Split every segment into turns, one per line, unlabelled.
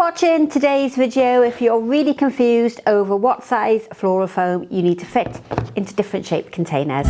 watching today's video if you're really confused over what size floral foam you need to fit into different shaped containers.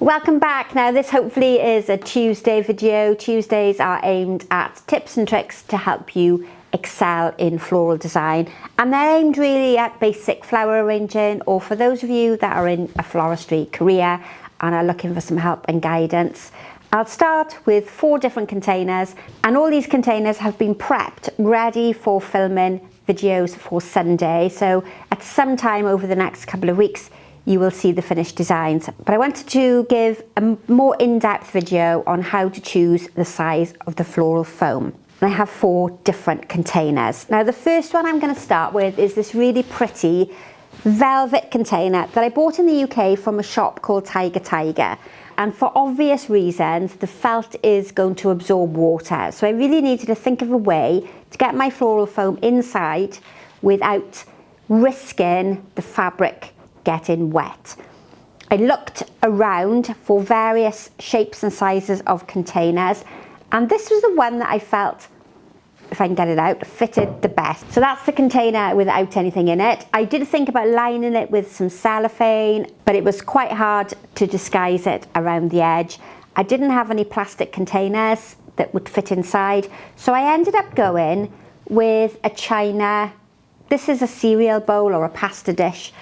Welcome back. Now this hopefully is a Tuesday video. Tuesdays are aimed at tips and tricks to help you excel in floral design, and they're aimed really at basic flower arranging, or for those of you that are in a floristry career and are looking for some help and guidance. I'll start with 4 different containers, and all these containers have been prepped ready for filming videos for Sunday, so at some time over the next couple of weeks you will see the finished designs. But I wanted to give a more in-depth video on how to choose the size of the floral foam. I have 4 different containers. Now the first one I'm going to start with is this really pretty velvet container that I bought in the UK from a shop called Tiger. And for obvious reasons, the felt is going to absorb water. So I really needed to think of a way to get my floral foam inside without risking the fabric getting wet. I looked around for various shapes and sizes of containers, and this was the one that I felt, if I can get it out, fitted the best. So that's the container without anything in it. I did think about lining it with some cellophane, but it was quite hard to disguise it around the edge. I didn't have any plastic containers that would fit inside, so I ended up going with a china. This is a cereal bowl or a pasta dish,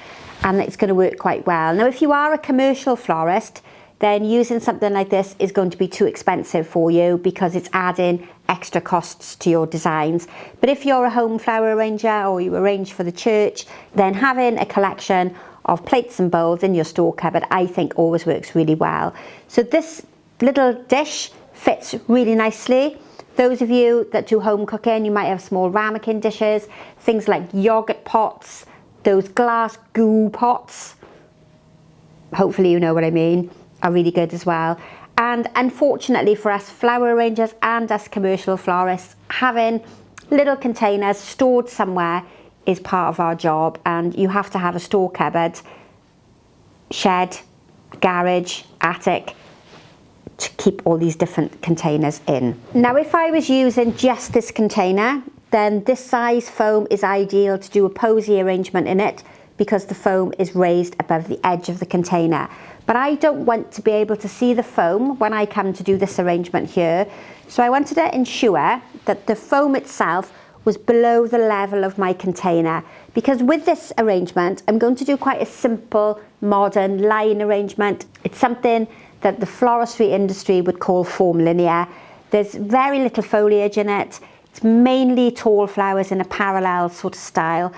and it's going to work quite well. Now if you are a commercial florist, then using something like this is going to be too expensive for you because it's adding extra costs to your designs. But if you're a home flower arranger or you arrange for the church, then having a collection of plates and bowls in your store cupboard I think always works really well. So this little dish fits really nicely. Those of you that do home cooking, you might have small ramekin dishes, things like yogurt pots, those glass goo pots, hopefully you know what I mean, are really good as well. And unfortunately for us flower arrangers and us commercial florists, having little containers stored somewhere is part of our job, and you have to have a store cupboard, shed, garage, attic to keep all these different containers in. Now if I was using just this container, then this size foam is ideal to do a posy arrangement in it because the foam is raised above the edge of the container. But I don't want to be able to see the foam when I come to do this arrangement here. So I wanted to ensure that the foam itself was below the level of my container, because with this arrangement I'm going to do quite a simple modern line arrangement. It's something that the floristry industry would call form linear. There's very little foliage in it. It's mainly tall flowers in a parallel sort of style,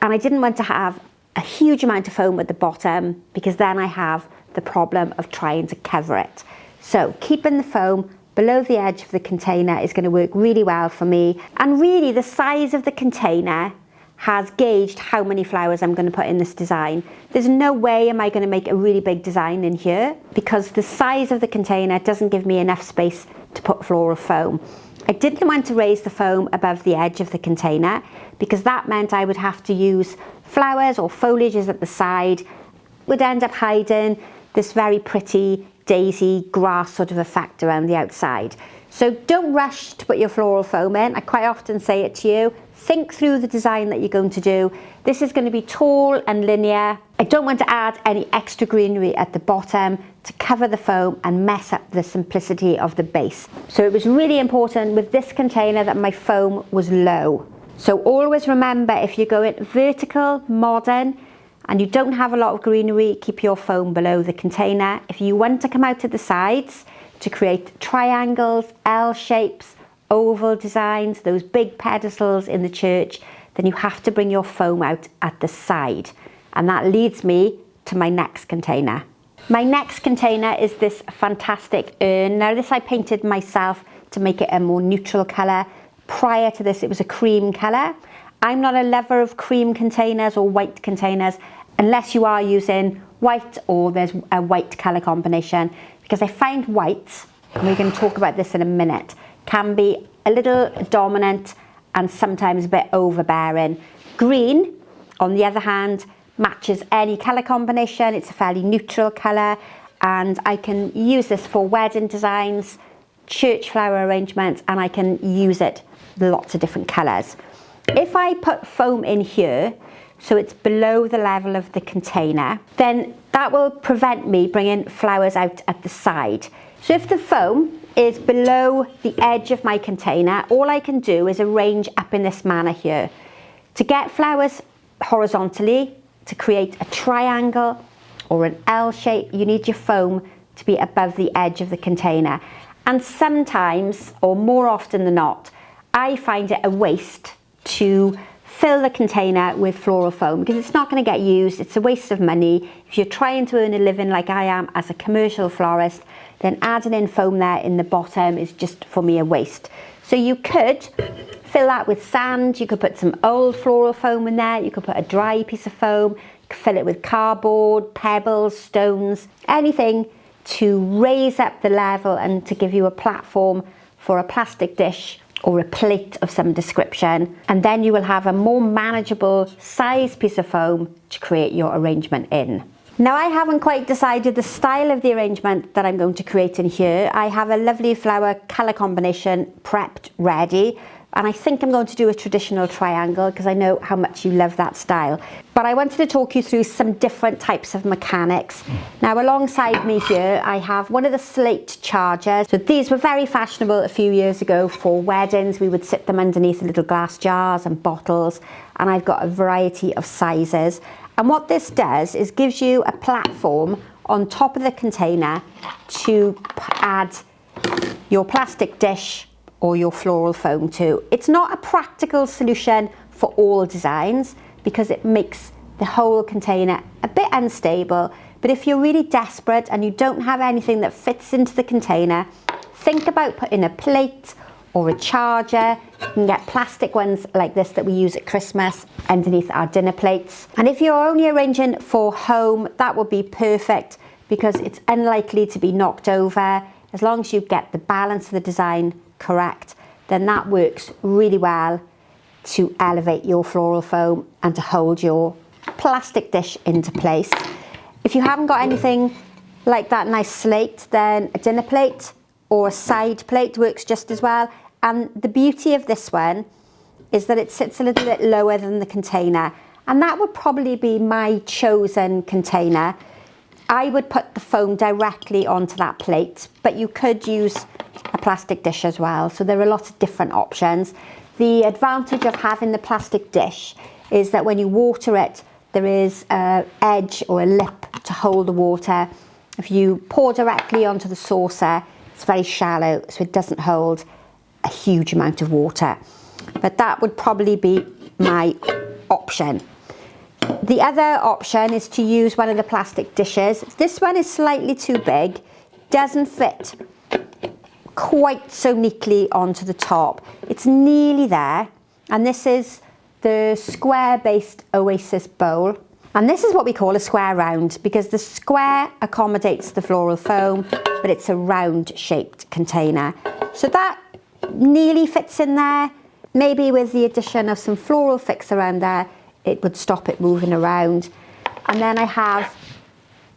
and I didn't want to have a huge amount of foam at the bottom because then I have the problem of trying to cover it. So keeping the foam below the edge of the container is going to work really well for me, and really the size of the container has gauged how many flowers I'm going to put in this design. There's no way am I going to make a really big design in here because the size of the container doesn't give me enough space to put floral foam. I didn't want to raise the foam above the edge of the container because that meant I would have to use flowers or foliages at the side, would end up hiding this very pretty daisy grass sort of effect around the outside. So don't rush to put your floral foam in. I quite often say it to you, think through the design that you're going to do. This is going to be tall and linear. I don't want to add any extra greenery at the bottom to cover the foam and mess up the simplicity of the base. So it was really important with this container that my foam was low. So always remember, if you're going vertical, modern, and you don't have a lot of greenery, keep your foam below the container. If you want to come out to the sides to create triangles, L shapes, oval designs, those big pedestals in the church, then you have to bring your foam out at the side. And that leads me to my next container. My next container is this fantastic urn. Now this I painted myself to make it a more neutral colour. Prior to this it was a cream colour. I'm not a lover of cream containers or white containers unless you are using white or there's a white colour combination, because I find white, and we're going to talk about this in a minute, can be a little dominant and sometimes a bit overbearing. Green, on the other hand, matches any colour combination. It's a fairly neutral colour, and I can use this for wedding designs, church flower arrangements, and I can use it lots of different colours. If I put foam in here, so it's below the level of the container, then that will prevent me bringing flowers out at the side. So if the foam is below the edge of my container, all I can do is arrange up in this manner here. To get flowers horizontally, to create a triangle or an L shape, you need your foam to be above the edge of the container. And sometimes, or more often than not, I find it a waste to fill the container with floral foam because it's not going to get used. It's a waste of money. If you're trying to earn a living like I am as a commercial florist, then adding in foam there in the bottom is just, for me, a waste. So you could fill that with sand, you could put some old floral foam in there, you could put a dry piece of foam, you could fill it with cardboard, pebbles, stones, anything to raise up the level and to give you a platform for a plastic dish or a plate of some description, and then you will have a more manageable size piece of foam to create your arrangement in. Now, I haven't quite decided the style of the arrangement that I'm going to create in here. I have a lovely flower colour combination prepped ready, and I think I'm going to do a traditional triangle because I know how much you love that style. But I wanted to talk you through some different types of mechanics. Now, alongside me here, I have one of the slate chargers. So these were very fashionable a few years ago for weddings. We would sit them underneath little glass jars and bottles, and I've got a variety of sizes. And what this does is gives you a platform on top of the container to add your plastic dish or your floral foam to. It's not a practical solution for all designs because it makes the whole container a bit unstable. But if you're really desperate and you don't have anything that fits into the container, think about putting a plate or a charger. You can get plastic ones like this that we use at Christmas underneath our dinner plates. And if you're only arranging for home, that would be perfect because it's unlikely to be knocked over. As long as you get the balance of the design correct, then that works really well to elevate your floral foam and to hold your plastic dish into place. If you haven't got anything like that nice slate, then a dinner plate or a side plate works just as well. And the beauty of this one is that it sits a little bit lower than the container, and that would probably be my chosen container. I would put the foam directly onto that plate, but you could use a plastic dish as well. So there are lots of different options. The advantage of having the plastic dish is that when you water it, there is an edge or a lip to hold the water. If you pour directly onto the saucer, it's very shallow, so it doesn't hold a huge amount of water. But that would probably be my option. The other option is to use one of the plastic dishes. This one is slightly too big, doesn't fit quite so neatly onto the top. It's nearly there, and this is the square-based Oasis bowl. And this is what we call a square round because the square accommodates the floral foam, but it's a round-shaped container. So that nearly fits in there. Maybe with the addition of some floral fix around there, it would stop it moving around. And then I have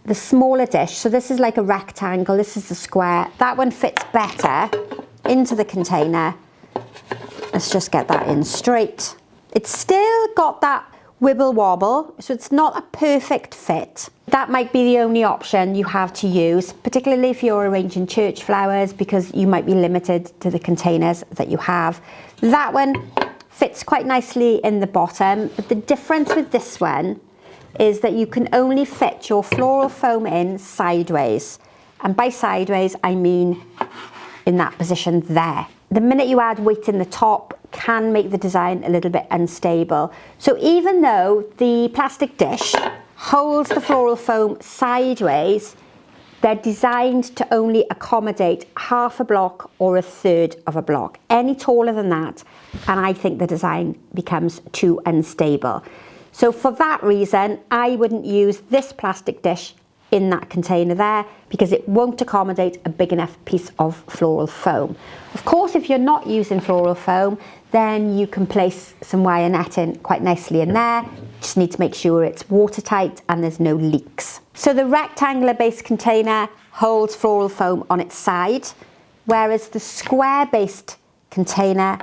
the smaller dish. So this is like a rectangle, this is the square. That one fits better into the container. Let's just get that in straight. It's still got that wibble wobble, so it's not a perfect fit. That might be the only option you have to use, particularly if you're arranging church flowers, because you might be limited to the containers that you have. That one fits quite nicely in the bottom, but the difference with this one is that you can only fit your floral foam in sideways. And by sideways, I mean in that position there. The minute you add weight in the top can make the design a little bit unstable. So even though the plastic dish holds the floral foam sideways, they're designed to only accommodate half a block or a third of a block. Any taller than that, and I think the design becomes too unstable. So for that reason, I wouldn't use this plastic dish in that container there because it won't accommodate a big enough piece of floral foam. Of course, if you're not using floral foam, then you can place some wire netting quite nicely in there. Just need to make sure it's watertight and there's no leaks. So the rectangular base container holds floral foam on its side, whereas the square based container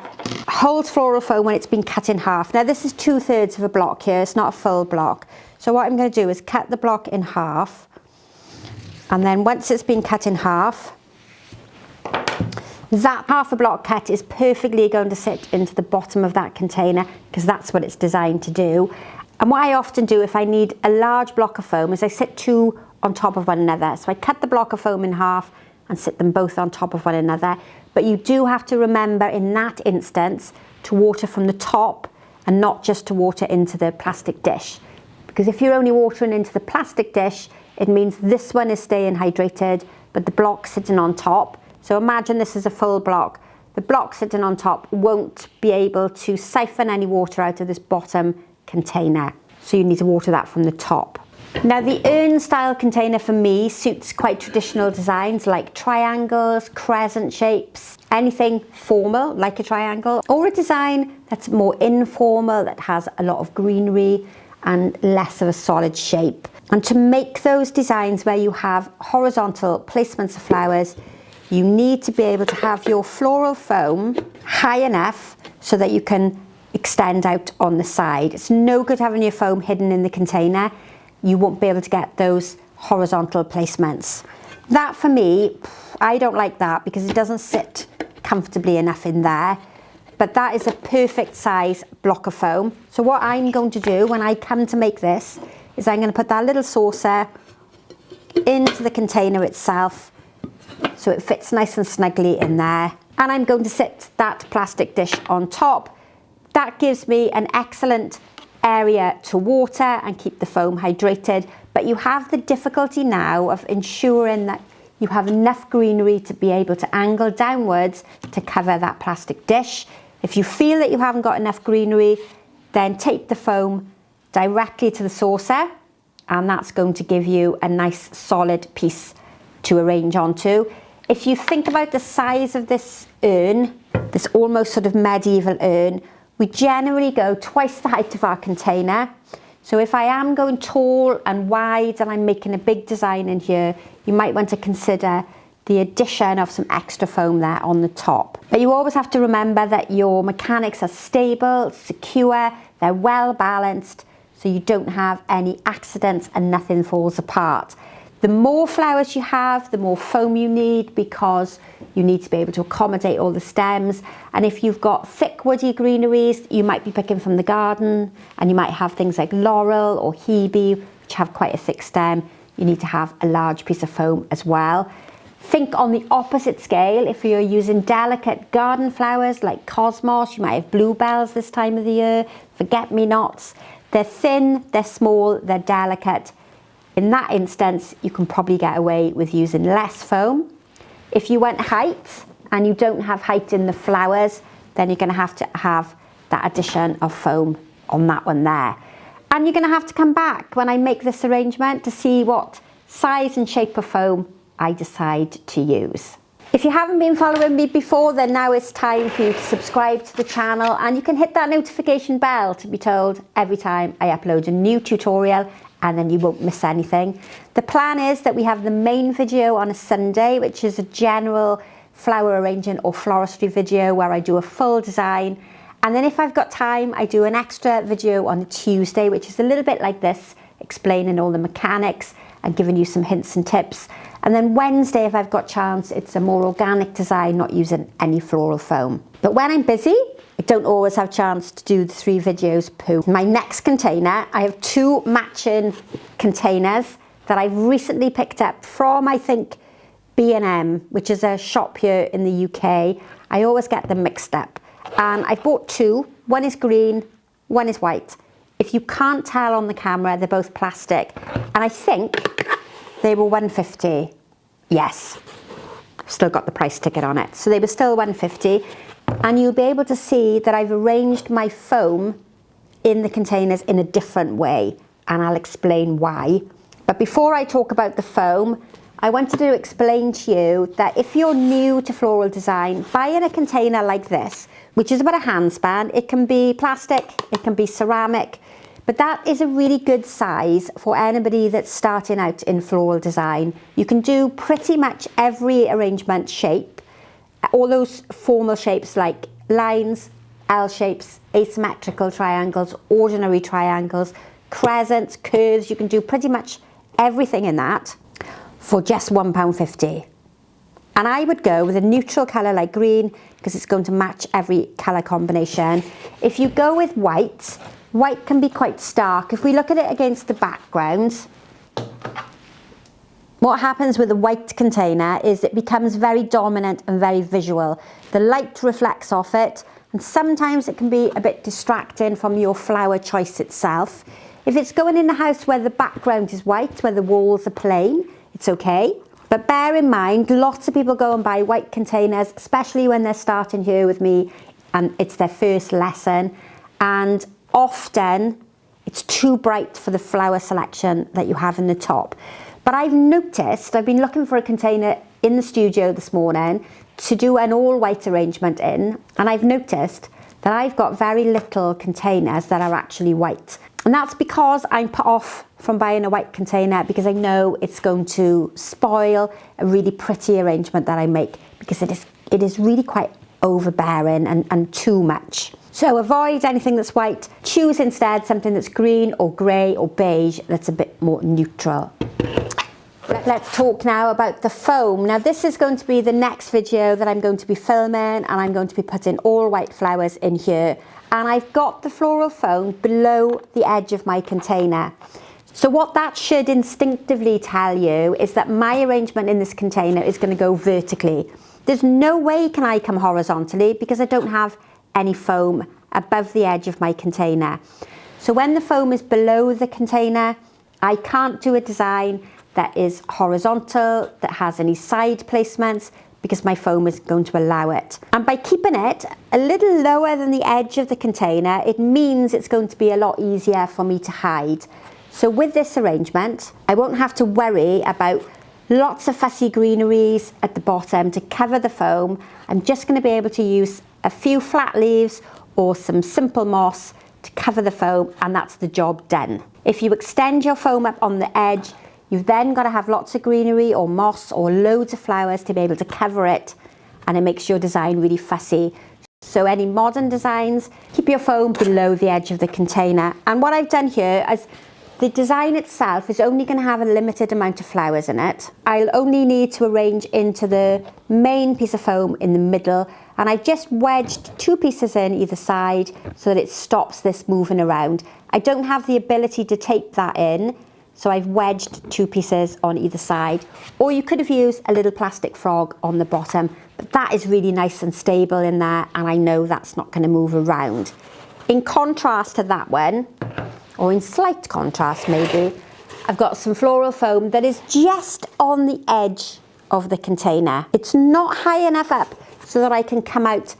holds floral foam when it's been cut in half. Now this is 2/3 of a block here, it's not a full block. So what I'm going to do is cut the block in half, and then once it's been cut in half, that half a block cut is perfectly going to sit into the bottom of that container because that's what it's designed to do. And what I often do if I need a large block of foam is I sit two on top of one another. So I cut the block of foam in half and sit them both on top of one another. But you do have to remember in that instance to water from the top and not just to water into the plastic dish. Because if you're only watering into the plastic dish, it means this one is staying hydrated, but the block sitting on top. So imagine this is a full block. The block sitting on top won't be able to siphon any water out of this bottom container. So you need to water that from the top. Now the urn style container for me suits quite traditional designs like triangles, crescent shapes, anything formal like a triangle, or a design that's more informal that has a lot of greenery and less of a solid shape. And to make those designs where you have horizontal placements of flowers, you need to be able to have your floral foam high enough so that you can extend out on the side. It's no good having your foam hidden in the container. You won't be able to get those horizontal placements. That for me, I don't like that because it doesn't sit comfortably enough in there. But that is a perfect size block of foam. So what I'm going to do when I come to make this is I'm going to put that little saucer into the container itself so it fits nice and snugly in there. And I'm going to sit that plastic dish on top. That gives me an excellent area to water and keep the foam hydrated, but you have the difficulty now of ensuring that you have enough greenery to be able to angle downwards to cover that plastic dish. If you feel that you haven't got enough greenery, then tape the foam directly to the saucer, and that's going to give you a nice solid piece to arrange onto. If you think about the size of this urn, this almost sort of medieval urn, we generally go twice the height of our container. So if I am going tall and wide and I'm making a big design in here, you might want to consider the addition of some extra foam there on the top. But you always have to remember that your mechanics are stable, secure, they're well balanced, so you don't have any accidents and nothing falls apart. The more flowers you have, the more foam you need because you need to be able to accommodate all the stems. And if you've got thick woody greeneries, you might be picking from the garden, and you might have things like laurel or hebe, which have quite a thick stem. You need to have a large piece of foam as well. Think on the opposite scale, if you're using delicate garden flowers like cosmos, you might have bluebells this time of the year, forget-me-nots. They're thin, they're small, they're delicate. In that instance, you can probably get away with using less foam. If you want height and you don't have height in the flowers, then you're going to have that addition of foam on that one there. And you're going to have to come back when I make this arrangement to see what size and shape of foam I decide to use. If you haven't been following me before, then now it's time for you to subscribe to the channel, and you can hit that notification bell to be told every time I upload a new tutorial, and then you won't miss anything. The plan is that we have the main video on a Sunday, which is a general flower arranging or floristry video where I do a full design. And then if I've got time, I do an extra video on a Tuesday, which is a little bit like this, explaining all the mechanics and giving you some hints and tips. And then Wednesday, if I've got chance, it's a more organic design, not using any floral foam. But when I'm busy, I don't always have a chance to do the 3 videos per. My next container, I have 2 matching containers that I've recently picked up from, I think, B&M, which is a shop here in the UK. I always get them mixed up. And I bought 2. One is green, one is white. If you can't tell on the camera, they're both plastic. And I think they were £1.50. Yes, still got the price ticket on it. So they were still £1.50. And you'll be able to see that I've arranged my foam in the containers in a different way, and I'll explain why. But before I talk about the foam, I wanted to explain to you that if you're new to floral design, buying a container like this, which is about a handspan, it can be plastic, it can be ceramic, but that is a really good size for anybody that's starting out in floral design. You can do pretty much every arrangement shape, all those formal shapes like lines, L shapes, asymmetrical triangles, ordinary triangles, crescents, curves. You can do pretty much everything in that for just £1.50. And I would go with a neutral colour like green because it's going to match every colour combination. If you go with white, white can be quite stark. If we look at it against the background, what happens with a white container is it becomes very dominant and very visual. The light reflects off it, and sometimes it can be a bit distracting from your flower choice itself. If it's going in a house where the background is white, where the walls are plain, it's okay. But bear in mind, lots of people go and buy white containers, especially when they're starting here with me and it's their first lesson. And often it's too bright for the flower selection that you have in the top. But I've noticed, I've been looking for a container in the studio this morning to do an all white arrangement in, and I've noticed that I've got very little containers that are actually white. And that's because I'm put off from buying a white container because I know it's going to spoil a really pretty arrangement that I make, because it is really quite overbearing and too much. So avoid anything that's white. Choose instead something that's green or grey or beige that's a bit more neutral. Let's talk now about the foam. Now this is going to be the next video that I'm going to be filming, and I'm going to be putting all white flowers in here. And I've got the floral foam below the edge of my container. So what that should instinctively tell you is that my arrangement in this container is going to go vertically. There's no way can I come horizontally because I don't have any foam above the edge of my container. So when the foam is below the container, I can't do a design that is horizontal, that has any side placements, because my foam is going to allow it. And by keeping it a little lower than the edge of the container, it means it's going to be a lot easier for me to hide. So with this arrangement, I won't have to worry about lots of fussy greeneries at the bottom to cover the foam. I'm just going to be able to use a few flat leaves or some simple moss to cover the foam, and that's the job done. If you extend your foam up on the edge, you've then got to have lots of greenery or moss or loads of flowers to be able to cover it, and it makes your design really fussy. So any modern designs, keep your foam below the edge of the container. And what I've done here is the design itself is only going to have a limited amount of flowers in it. I'll only need to arrange into the main piece of foam in the middle, and I've just wedged 2 pieces in either side so that it stops this moving around. I don't have the ability to tape that in, so I've wedged 2 pieces on either side. Or you could have used a little plastic frog on the bottom, but that is really nice and stable in there, and I know that's not going to move around. In contrast to that one, or in slight contrast maybe, I've got some floral foam that is just on the edge of the container. It's not high enough up so that I can come out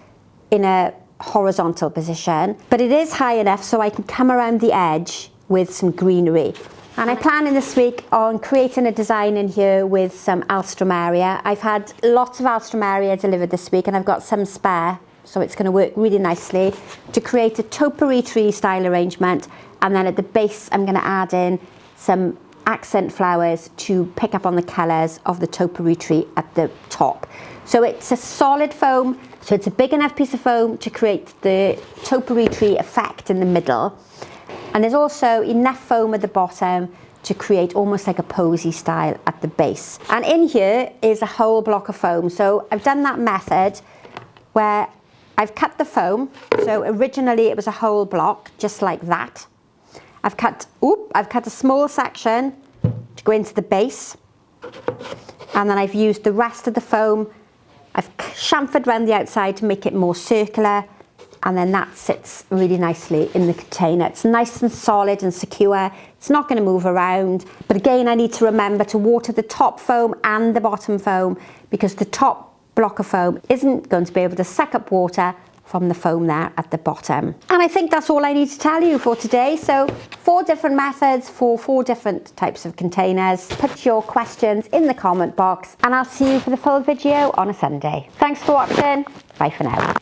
in a horizontal position, but it is high enough so I can come around the edge with some greenery. And I'm planning this week on creating a design in here with some alstroemeria. I've had lots of alstroemeria delivered this week, and I've got some spare, so it's going to work really nicely to create a topiary tree style arrangement. And then at the base I'm going to add in some accent flowers to pick up on the colours of the topiary tree at the top. So it's a solid foam, so it's a big enough piece of foam to create the topiary tree effect in the middle. And there's also enough foam at the bottom to create almost like a posy style at the base. And in here is a whole block of foam. So I've done that method where I've cut the foam. So originally it was a whole block, just like that. I've cut a small section to go into the base. And then I've used the rest of the foam. I've chamfered around the outside to make it more circular. And then that sits really nicely in the container. It's nice and solid and secure. It's not going to move around. But again, I need to remember to water the top foam and the bottom foam, because the top block of foam isn't going to be able to suck up water from the foam there at the bottom. And I think that's all I need to tell you for today. So 4 different methods for 4 different types of containers. Put your questions in the comment box and I'll see you for the full video on a Sunday. Thanks for watching. Bye for now.